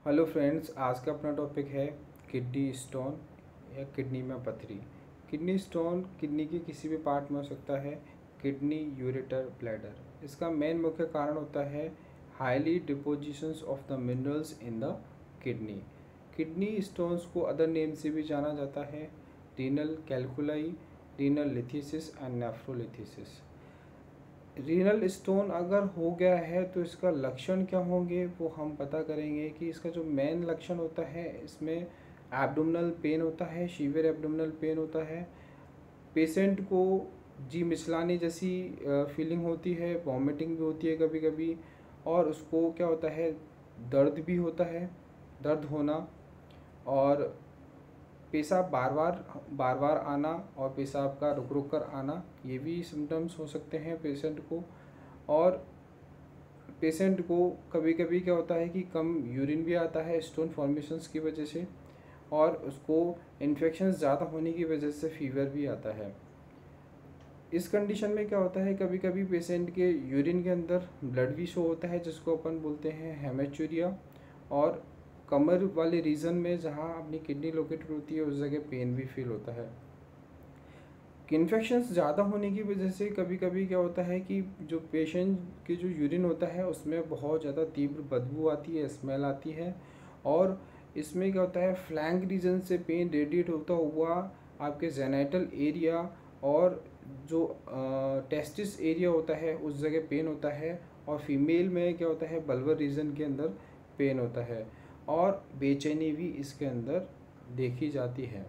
Hello friends, आज का अपना टॉपिक है किडनी स्टोन या किडनी में पथरी। किडनी स्टोन किडनी के किसी भी पार्ट में हो सकता है, किडनी, यूरेटर, ब्लैडर। इसका मेन मुख्य कारण होता है highly depositions of the minerals in the kidney. Kidney stones को अदर नेम से भी जाना जाता है renal calculi, renal lithiasis and nephrolithiasis. Renal stone अगर हो गया है तो इसका लक्षण क्या होंगे वो हम पता करेंगे कि इसका जो मेन लक्षण होता है, इसमें एब्डोमिनल पेन होता है, सीवियर एब्डोमिनल पेन होता है। पेशेंट को जी मिचलाने जैसी फीलिंग होती है, वॉमिटिंग भी होती है कभी कभी, और उसको क्या होता है, दर्द भी होता है, दर्द होना, और पेशाब बार बार आना और पेशाब का रुक रुक कर आना, ये भी सिम्टम्स हो सकते हैं पेशेंट को। और पेशेंट को कभी कभी क्या होता है कि कम यूरिन भी आता है स्टोन फॉर्मेशंस की वजह से, और उसको इन्फेक्शन ज़्यादा होने की वजह से फीवर भी आता है। इस कंडीशन में क्या होता है, कभी कभी पेशेंट के यूरिन के अंदर ब्लड भी शो होता है, जिसको अपन बोलते हैं हेमेचूरिया। और कमर वाले रीजन में जहाँ अपनी किडनी लोकेटेड होती है उस जगह पेन भी फील होता है। इन्फेक्शंस ज़्यादा होने की वजह से कभी कभी क्या होता है कि जो पेशेंट के जो यूरिन होता है उसमें बहुत ज़्यादा तीव्र बदबू आती है, स्मेल आती है। और इसमें क्या होता है, फ्लैंक रीजन से पेन रेडिएट होता हुआ आपके जेनाइटल एरिया और जो टेस्टिस एरिया होता है उस जगह पेन होता है। और फीमेल में क्या होता है, बल्बर रीजन के अंदर पेन होता है, और बेचैनी भी इसके अंदर देखी जाती है।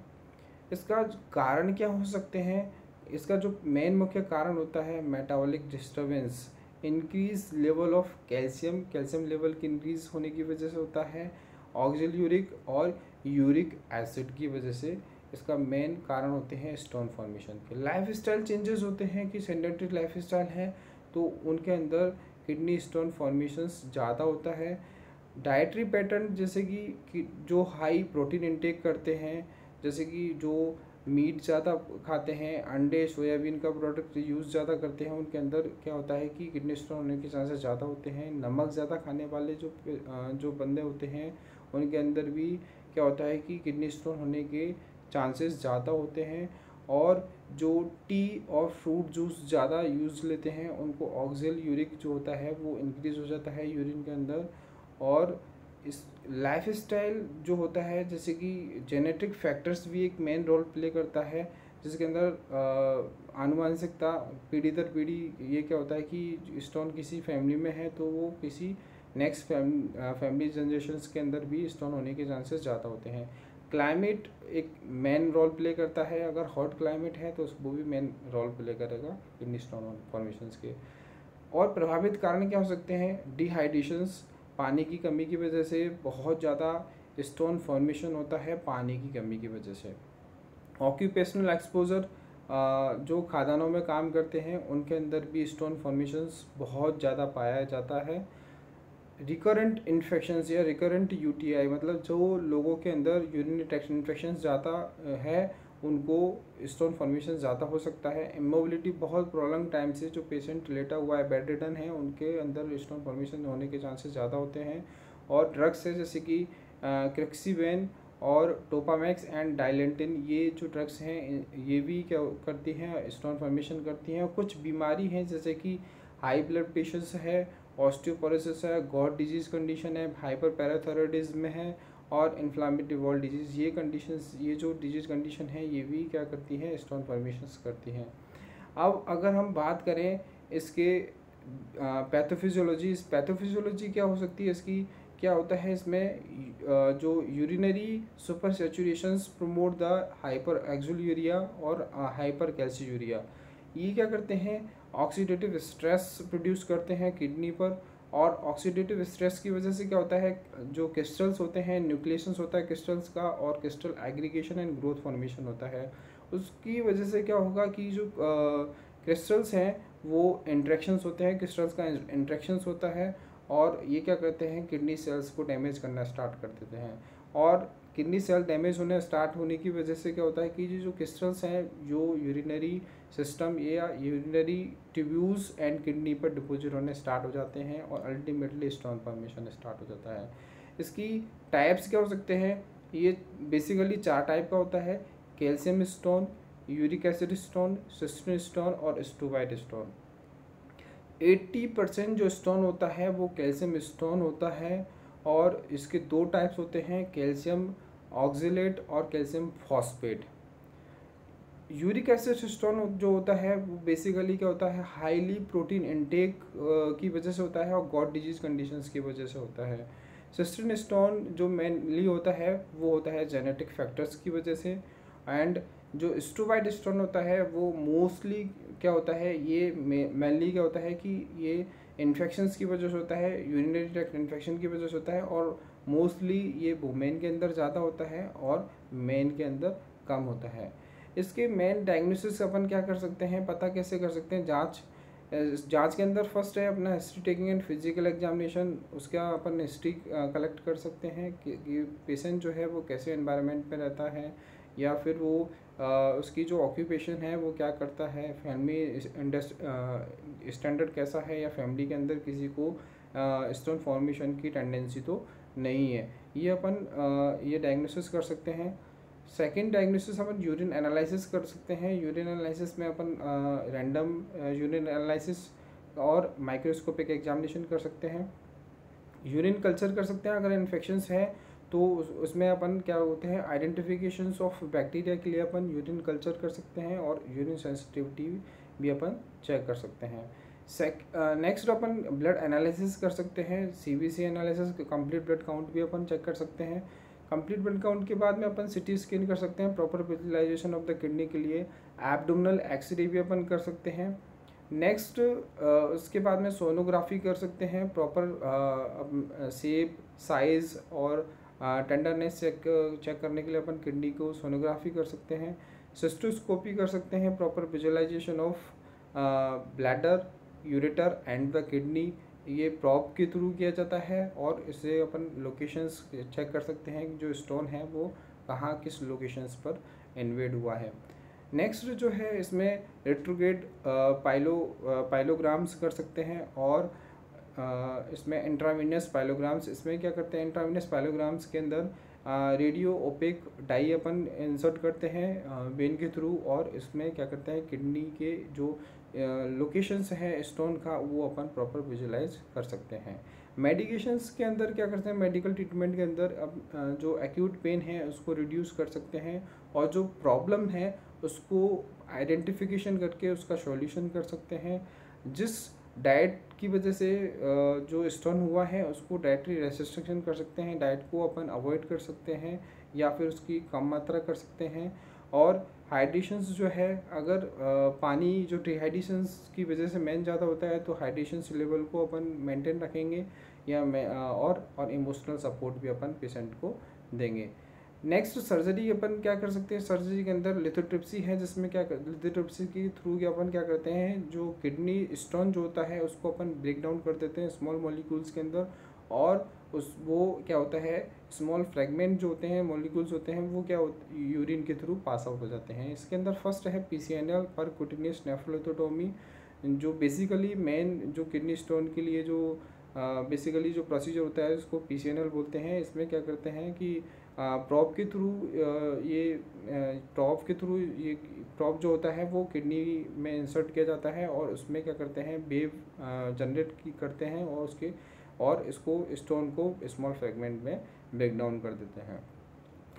इसका कारण क्या हो सकते हैं, इसका जो मेन मुख्य कारण होता है metabolic disturbance, increase level of calcium, calcium level की इंक्रीज होने की वजह से होता है, ऑक्सिलयूरिक और यूरिक एसिड की वजह से इसका मेन कारण होते हैं स्टोन फॉर्मेशन के। लाइफ स्टाइल चेंजेस होते हैं कि सेडेंटरी लाइफ स्टाइल है तो उनके अंदर किडनी स्टोन फॉर्मेशंस ज़्यादा होता है। डाइटरी पैटर्न जैसे कि जो हाई प्रोटीन इनटेक करते हैं, जैसे कि जो मीट ज़्यादा खाते हैं, अंडे, सोयाबीन का प्रोडक्ट यूज़ ज़्यादा करते हैं, उनके अंदर क्या होता है कि किडनी स्टोन होने के चांसेस ज़्यादा होते हैं। नमक ज़्यादा खाने वाले जो बंदे होते हैं उनके अंदर भी क्या होता है कि किडनी स्टोन होने के चांसेस ज़्यादा होते हैं। और जो टी और फ्रूट जूस ज़्यादा यूज़ लेते हैं उनको ऑक्सिल यूरिक जो होता है वो इंक्रीज़ हो जाता है यूरिन के अंदर। और इस लाइफ स्टाइल जो होता है, जैसे कि जेनेटिक फैक्टर्स भी एक मेन रोल प्ले करता है, जिसके अंदर आनुवंशिकता, पीढ़ी दर पीढ़ी। ये क्या होता है कि स्टोन किसी फैमिली में है तो वो किसी नेक्स्ट फैमिली जनरेशन्स के अंदर भी स्टोन होने के चांसेस ज़्यादा होते हैं। क्लाइमेट एक मेन रोल प्ले करता है, अगर हॉट क्लाइमेट है तो वो भी मेन रोल प्ले करेगा किडनी स्टोन फॉर्मेशंस के। और प्रभावित कारण क्या हो सकते हैं, डिहाइड्रेशंस, पानी की कमी की वजह से बहुत ज़्यादा स्टोन फॉर्मेशन होता है पानी की कमी की वजह से। ऑक्यूपेशनल एक्सपोजर, जो खादानों में काम करते हैं उनके अंदर भी स्टोन फॉर्मेशंस बहुत ज़्यादा पाया जाता है। रिकरेंट इन्फेक्शंस या रिकरेंट यूटीआई, मतलब जो लोगों के अंदर यूरिनरी ट्रैक्ट इन्फेक्शन ज़्यादा है उनको स्टोन फॉर्मेशन ज़्यादा हो सकता है। इमोबिलिटी, बहुत प्रॉब्लम टाइम से जो पेशेंट लेटा हुआ है, बेड रिडन है, उनके अंदर स्टोन फॉर्मेशन होने के चांसेस ज़्यादा होते हैं। और ड्रग्स है जैसे कि क्रिक्सीवेन और टोपामैक्स एंड डाइलेंटिन, ये जो ड्रग्स हैं ये भी क्या करती हैं, स्टोन फॉर्मेशन करती हैं। और कुछ बीमारी हैं जैसे कि हाई ब्लड प्रेशर है, ऑस्टियोपोरोसिस है, गॉट डिजीज़ कंडीशन है, हाइपर पैराथायरॉयडिज्म है, और इन्फ्लामेटरी वॉल डिजीज़। ये कंडीशंस, ये जो डिजीज़ कंडीशन है ये भी क्या करती हैं, स्टोन फॉर्मेशंस करती हैं। अब अगर हम बात करें इसके पैथोफिजियोलॉजी, इस पैथोफिजियोलॉजी क्या हो सकती है इसकी, क्या होता है इसमें, जो urinary supersaturations promote the hyperoxaluria और हाइपर कैल्सियूरिया। ये क्या करते हैं, ऑक्सीडेटिव स्ट्रेस प्रोड्यूस करते हैं किडनी पर। और ऑक्सीडेटिव स्ट्रेस की वजह से क्या होता है, जो क्रिस्टल्स होते हैं, न्यूक्लिएशंस होता है क्रिस्टल्स का, और crystal aggregation and growth formation होता है। उसकी वजह से क्या होगा कि जो क्रिस्टल्स हैं वो इंट्रैक्शंस होते हैं, क्रिस्टल्स का इंट्रैक्शंस होता है, और ये क्या करते हैं, किडनी सेल्स को डैमेज करना स्टार्ट कर देते हैं। और किडनी सेल डैमेज होने स्टार्ट होने की वजह से क्या होता है कि जो क्रिस्टल्स हैं जो यूरिनरी सिस्टम या यूरिनरी ट्यूब्यूल्स एंड किडनी पर डिपोजिट होने स्टार्ट हो जाते हैं, और अल्टीमेटली स्टोन फॉर्मेशन स्टार्ट हो जाता है। इसकी टाइप्स क्या हो सकते हैं, ये बेसिकली 4 टाइप का होता है, calcium stone, uric acid stone, cysteine stone और स्टोवाइट स्टोन। 80% जो स्टोन होता है वो कैल्शियम स्टोन होता है, और इसके 2 टाइप्स होते हैं, कैल्शियम ऑक्जेलेट और calcium phosphate. Uric acid stone जो होता है वो बेसिकली क्या होता है, हाईली प्रोटीन इनटेक की वजह से होता है और गॉट डिजीज कंडीशंस की वजह से होता है। सिस्टीन स्टोन जो मेनली होता है वो होता है जेनेटिक फैक्टर्स की वजह से। एंड जो स्टोवाइट स्टोन होता है वो मोस्टली क्या होता है, ये मेनली क्या होता है कि ये इन्फेक्शंस की वजह से होता है, यूरिनरी ट्रैक्ट इन्फेक्शन की वजह से होता है, और मोस्टली ये वुमेन के अंदर ज़्यादा होता है और मेन के अंदर कम होता है। इसके मेन डायग्नोसिस अपन क्या कर सकते हैं, पता कैसे कर सकते हैं, जांच के अंदर फर्स्ट है अपना history taking and physical examination. उसका अपन हिस्ट्री कलेक्ट कर सकते हैं कि पेशेंट जो है वो कैसे एनवायरनमेंट में रहता है, या फिर वो उसकी जो ऑक्यूपेशन है वो क्या करता है, फैमिली स्टैंडर्ड कैसा है, या फैमिली के अंदर किसी को स्टोन फॉर्मेशन की टेंडेंसी तो नहीं है, ये अपन ये डायग्नोसिस कर सकते हैं। सेकेंड डायग्नोसिस अपन यूरिन एनालिसिस कर सकते हैं। यूरिन एनालिसिस में अपन रैंडम यूरिन एनालिसिस और माइक्रोस्कोपिक एग्जामिनेशन कर सकते हैं। यूरिन कल्चर कर सकते हैं, अगर इन्फेक्शंस है तो उसमें अपन क्या होते हैं, आइडेंटिफिकेशंस ऑफ बैक्टीरिया के लिए अपन यूरिन कल्चर कर सकते हैं, और यूरिन सेंसिटिविटी भी अपन चेक कर सकते हैं। नेक्स्ट अपन ब्लड एनालिसिस कर सकते हैं, CBC analysis, complete blood count भी अपन चेक कर सकते हैं। कंप्लीट ब्लड काउंट के बाद में अपन CT स्कैन कर सकते हैं proper visualization of the kidney के लिए। एब्डोमिनल एक्सरे भी अपन कर सकते हैं। नेक्स्ट उसके बाद में सोनोग्राफी कर सकते हैं, प्रॉपर शेप, साइज़ और टेंडरनेस चेक करने के लिए अपन किडनी को सोनोग्राफी कर सकते हैं। सिस्टोस्कोपी कर सकते हैं, proper visualization of bladder, ureter and the kidney, ये प्रॉप के थ्रू किया जाता है, और इससे अपन लोकेशंस चेक कर सकते हैं कि जो स्टोन है वो कहाँ किस लोकेशंस पर इन्वेड हुआ है। नेक्स्ट जो है इसमें रेट्रोग्रेड पाइलोग्राम्स कर सकते हैं, और इसमें इंट्रावीनस पाइलोग्राम्स, इसमें क्या करते हैं, इंट्रावीनस पाइलोग्राम्स के अंदर रेडियो ओपेक डाई अपन इंसर्ट करते हैं वेन के थ्रू, और इसमें क्या करते हैं, किडनी के जो लोकेशंस हैं स्टोन का वो अपन प्रॉपर विजुलाइज कर सकते हैं। मेडिकेशंस के अंदर क्या करते हैं, मेडिकल ट्रीटमेंट के अंदर अब जो एक्यूट पेन है उसको रिड्यूस कर सकते हैं, और जो प्रॉब्लम है उसको आइडेंटिफिकेशन करके उसका सॉल्यूशन कर सकते हैं। जिस डाइट की वजह से जो स्टोन हुआ है उसको डाइटरी रेस्ट्रिक्शन कर सकते हैं, डाइट को अपन अवॉइड कर सकते हैं या फिर उसकी कम मात्रा कर सकते हैं। और हाइड्रेशंस जो है, अगर पानी जो डिहाइड्रेशंस की वजह से मेन ज़्यादा होता है तो हाइड्रेशंस लेवल को अपन मेंटेन रखेंगे, या और इमोशनल सपोर्ट भी अपन पेशेंट को देंगे। नेक्स्ट सर्जरी अपन क्या कर सकते हैं, सर्जरी के अंदर लिथोट्रिप्सी है, जिसमें क्या लिथोट्रिप्सी के थ्रू अपन क्या करते हैं, जो किडनी स्टोन जो होता है उसको अपन ब्रेक डाउन कर देते हैं स्मॉल मॉलिक्यूल्स के अंदर, और वो क्या होता है, स्मॉल फ्रेगमेंट जो होते हैं, मॉलिक्यूल्स होते हैं, वो क्या यूरिन के थ्रू पास आउट हो जाते हैं। इसके अंदर फर्स्ट है PCNL परक्यूटेनियस नेफ्रोलिथोटोमी, जो बेसिकली मेन जो किडनी स्टोन के लिए जो बेसिकली जो प्रोसीजर होता है उसको PCNL बोलते हैं। इसमें क्या करते हैं कि प्रॉप के थ्रू ये प्रॉप जो होता है वो किडनी में इंसर्ट किया जाता है, और उसमें क्या करते हैं, वेव जनरेट करते हैं, और इसको स्टोन को स्मॉल फ्रेगमेंट में ब्रेक डाउन कर देते हैं।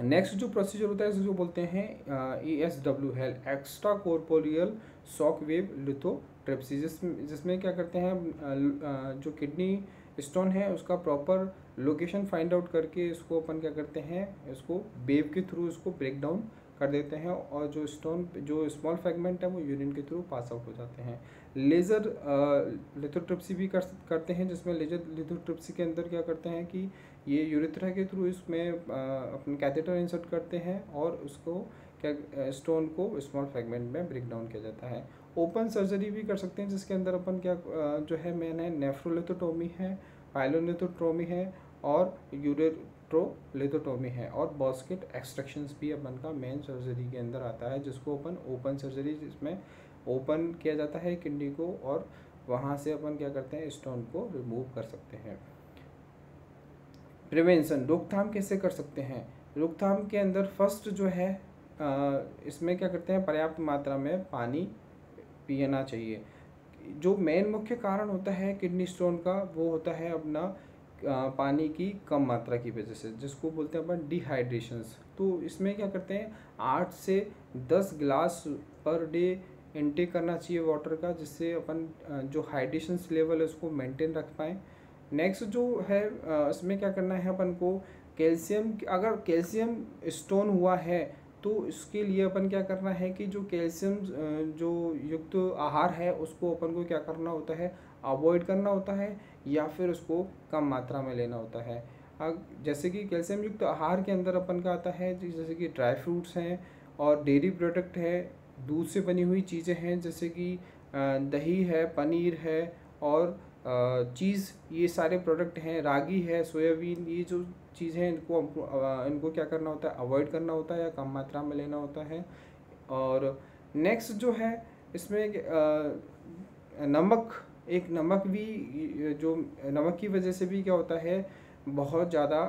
नेक्स्ट जो प्रोसीजर होता है इसको बोलते हैं ESW है, extra corporeal shock wave lithotripsy, जिसमें क्या करते हैं, जो किडनी स्टोन है उसका प्रॉपर लोकेशन फाइंड आउट करके इसको अपन क्या करते हैं, इसको वेव के थ्रू इसको ब्रेक डाउन कर देते हैं, और जो स्मॉल फ्रेगमेंट है वो यूरिन के थ्रू पास आउट हो जाते हैं। लेज़र लिथोट्रिप्सी भी करते हैं, जिसमें लेज़र लिथोट्रिप्सी के अंदर क्या करते हैं कि ये यूरेथ्रा के थ्रू इसमें अपने कैथेटर इंसर्ट करते हैं, और उसको क्या स्टोन को स्मॉल फ्रेगमेंट में ब्रेक डाउन किया जाता है। ओपन सर्जरी भी कर सकते हैं, जिसके अंदर अपन क्या जो है मेन है, नेफ्रोलिथोटोमी है, पाइलोलिथोटोमी है, और यूरेट्रोलिथोटोमी है, और बास्केट एक्सट्रैक्शंस भी अपन का मेन सर्जरी के अंदर आता है, जिसको अपन ओपन सर्जरी, जिसमें ओपन किया जाता है किडनी को, और वहाँ से अपन क्या करते हैं, स्टोन को रिमूव कर सकते हैं। प्रिवेंशन, रोकथाम कैसे कर सकते हैं? रोकथाम के अंदर फर्स्ट जो है इसमें क्या करते हैं, पर्याप्त मात्रा में पानी पीना चाहिए। जो मेन मुख्य कारण होता है किडनी स्टोन का वो होता है अपना पानी की कम मात्रा की वजह से, जिसको बोलते हैं अपन डिहाइड्रेशंस। तो इसमें क्या करते हैं 8 से 10 गिलास पर डे इनटेक करना चाहिए वाटर का, जिससे अपन जो हाइड्रेशंस लेवल है उसको मेंटेन रख पाएँ। नेक्स्ट जो है इसमें क्या करना है अपन को, कैल्शियम, अगर कैल्शियम स्टोन हुआ है तो इसके लिए अपन क्या करना है कि जो कैल्शियम जो युक्त आहार है उसको अपन को क्या करना होता है, अवॉइड करना होता है या फिर उसको कम मात्रा में लेना होता है। जैसे कि कैल्शियम युक्त आहार के अंदर अपन का आता है जैसे कि ड्राई फ्रूट्स हैं और डेयरी प्रोडक्ट है, दूध से बनी हुई चीज़ें हैं जैसे कि दही है, पनीर है और चीज़, ये सारे प्रोडक्ट हैं, रागी है, सोयाबीन, ये जो चीज़ें हैं इनको क्या करना होता है, अवॉइड करना होता है या कम मात्रा में लेना होता है। और नेक्स्ट जो है इसमें नमक, एक नमक भी, जो नमक की वजह से भी क्या होता है बहुत ज़्यादा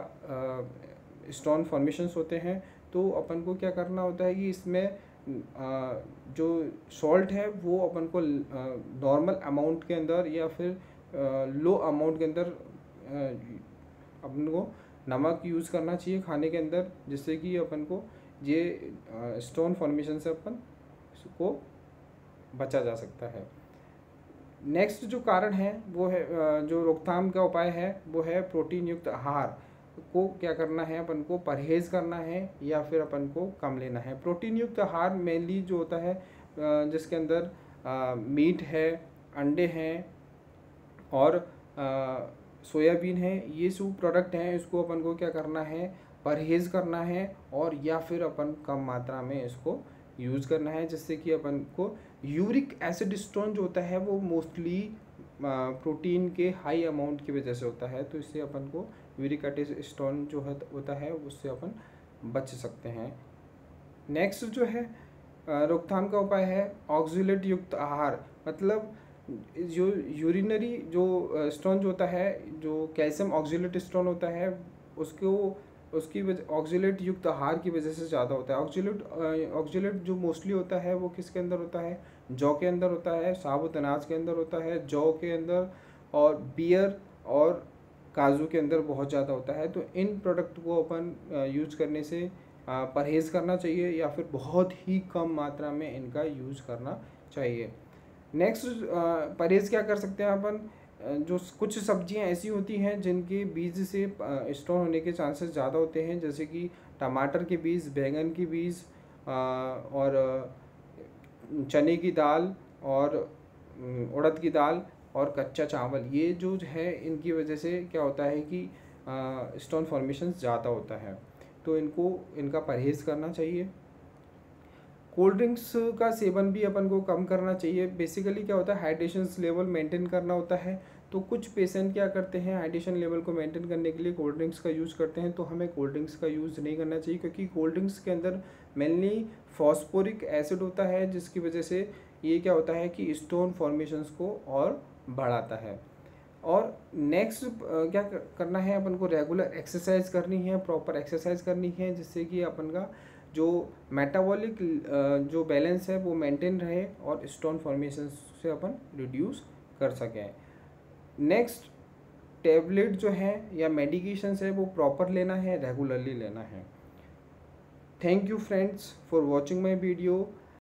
स्टोन फॉर्मेशंस होते हैं। तो अपन को क्या करना होता है कि इसमें जो सॉल्ट है वो अपन को नॉर्मल अमाउंट के अंदर या फिर लो अमाउंट के अंदर अपन को नमक यूज़ करना चाहिए खाने के अंदर, जिससे कि अपन को ये स्टोन फॉर्मेशन से अपन को बचा जा सकता है। नेक्स्ट जो कारण है वो है जो रोकथाम का उपाय है वो है प्रोटीन युक्त आहार को क्या करना है, अपन को परहेज़ करना है या फिर अपन को कम लेना है। प्रोटीन युक्त आहार मेनली जो होता है जिसके अंदर मीट है, अंडे हैं और सोयाबीन है, ये सब प्रोडक्ट हैं, इसको अपन को क्या करना है, परहेज़ करना है और या फिर अपन कम मात्रा में इसको यूज़ करना है, जिससे कि अपन को यूरिक एसिड स्टोन जो होता है वो मोस्टली प्रोटीन के हाई अमाउंट की वजह से होता है। तो इससे अपन को यूरिक एसिड स्टोन जो होता है उससे अपन बच सकते हैं। नेक्स्ट जो है रोकथाम का उपाय है ऑक्सलेट युक्त आहार, मतलब जो यूरिनरी जो स्टोन जो होता है, जो कैल्शियम ऑक्सलेट स्टोन होता है उसको उसकी वजह ऑक्सलेट युक्त आहार की वजह से ज़्यादा होता है। ऑक्सलेट जो मोस्टली होता है वो किसके अंदर होता है, जौ के अंदर होता है, साबुत अनाज के अंदर होता है, जौ के अंदर और बियर और काजू के अंदर बहुत ज़्यादा होता है। तो इन प्रोडक्ट को अपन यूज़ करने से परहेज़ करना चाहिए या फिर बहुत ही कम मात्रा में इनका यूज़ करना चाहिए। नेक्स्ट परहेज़ क्या कर सकते हैं अपन, जो कुछ सब्जियां ऐसी होती हैं जिनके बीज से स्टोन होने के चांसेस ज़्यादा होते हैं, जैसे कि टमाटर के बीज, बैंगन के बीज और चने की दाल और उड़द की दाल और कच्चा चावल, ये जो है इनकी वजह से क्या होता है कि स्टोन फॉर्मेशन ज़्यादा होता है। तो इनका परहेज़ करना चाहिए। कोल्ड ड्रिंक्स का सेवन भी अपन को कम करना चाहिए। बेसिकली क्या होता है, हाइड्रेशन लेवल मेंटेन करना होता है। तो कुछ पेशेंट क्या करते हैं, हाइड्रेशन लेवल को मेंटेन करने के लिए कोल्ड ड्रिंक्स का यूज़ करते हैं। तो हमें कोल्ड ड्रिंक्स का यूज़ नहीं करना चाहिए, क्योंकि कोल्ड ड्रिंक्स के अंदर मेनली फॉस्फोरिक एसिड होता है, जिसकी वजह से ये क्या होता है कि स्टोन फॉर्मेशंस को और बढ़ाता है। और नेक्स्ट क्या करना है, अपन को रेगुलर एक्सरसाइज करनी है, प्रॉपर एक्सरसाइज करनी है, जिससे कि अपन का जो मेटाबॉलिक जो बैलेंस है वो मेंटेन रहे और स्टोन फॉर्मेशन से अपन रिड्यूस कर सकें। नेक्स्ट टेबलेट जो है या मेडिकेशंस है वो प्रॉपर लेना है, रेगुलरली लेना है। Thank you friends for watching my video.